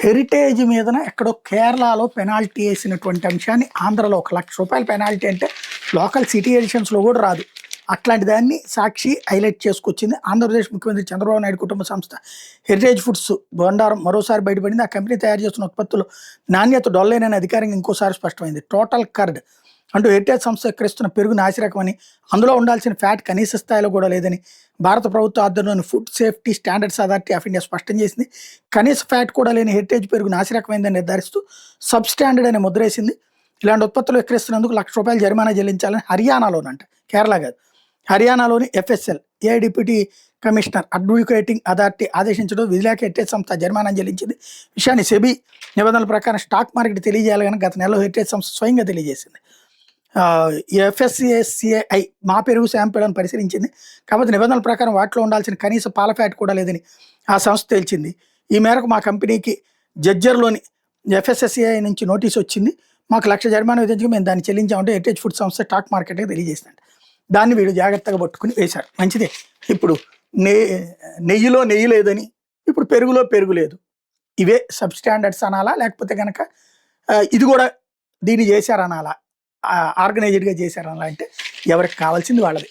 Heritage మీదన ఎక్కడో కేరళలో పెనాల్టీ వేసినటువంటి అంశాన్ని ఆంధ్రలో ₹1,00,000 పెనాల్టీ అంటే లోకల్ సిటీ ఎడిషన్స్లో కూడా రాదు. అట్లాంటి దాన్ని సాక్షి హైలైట్ చేసుకొచ్చింది. ఆంధ్రప్రదేశ్ ముఖ్యమంత్రి చంద్రబాబు నాయుడు కుటుంబ సంస్థ హెరిటేజ్ ఫుడ్స్ బండారం మరోసారి బయటపడింది. ఆ కంపెనీ తయారు చేస్తున్న ఉత్పత్తులు నాణ్యత డొల్లేనని అధికారికంగా ఇంకోసారి స్పష్టమైంది. టోటల్ కర్డ్ అంటూ హెరిటేజ్ సంస్థ విక్రయిస్తున్న పెరుగు నాసిరకమని, అందులో ఉండాల్సిన ఫ్యాట్ కనీస స్థాయిలో కూడా లేదని భారత ప్రభుత్వ ఆధ్వర్యంలోని food safety standards authority of India స్పష్టం చేసింది. కనీస ఫ్యాట్ కూడా లేని హెరిటేజ్ పెరుగు నాసిరకమైందని నిర్ధారిస్తూ సబ్ స్టాండర్డ్ అనే ముద్రేసింది. ఇలాంటి ఉత్పత్తులు విక్రయిస్తున్నందుకు ₹1,00,000 జరిమానా చెల్లించాలని హర్యానాలోనంట, కేరళ కాదు, హర్యానాలోని FSL ఏ డిప్యూటీ కమిషనర్ అడ్వకేటింగ్ అథారిటీ ఆదేశించడం విధిలేక హెరిటేజ్ సంస్థ జరిమానా చెల్లించింది. విషయాన్ని సెబీ నిబంధనల ప్రకారం స్టాక్ మార్కెట్ తెలియజేయాలి కానీ గత నెలలో హెరిటేజ్ సంస్థ స్వయంగా తెలియజేసింది. FSCI మా పెరుగు శాంపిళ్లను పరిశీలించింది. కాకపోతే నిబంధనల ప్రకారం వాటిలో ఉండాల్సిన కనీస పాల ఫ్యాట్ కూడా లేదని ఆ సంస్థ తేల్చింది. ఈ మేరకు మా కంపెనీకి జడ్జర్లోని FSCI నుంచి నోటీస్ వచ్చింది. మాకు ₹1,00,000 జరిమానా విధించి మేము దాన్ని చెల్లించామంటే హెరిటేజ్ ఫుడ్ సంస్థ స్టాక్ మార్కెట్కి తెలియజేసిందంట. దాన్ని వీళ్ళు జాగ్రత్తగా పట్టుకుని వేశారు. మంచిదే. ఇప్పుడు నెయ్యిలో నెయ్యి లేదని, ఇప్పుడు పెరుగులో పెరుగు లేదు. ఇవే సబ్ స్టాండర్డ్స్ అనాలా, లేకపోతే కనుక ఇది కూడా దీన్ని చేశారనాలా, ఆర్గనైజ్డ్గా చేశారనాలా అంటే ఎవరికి కావాల్సింది వాళ్ళది.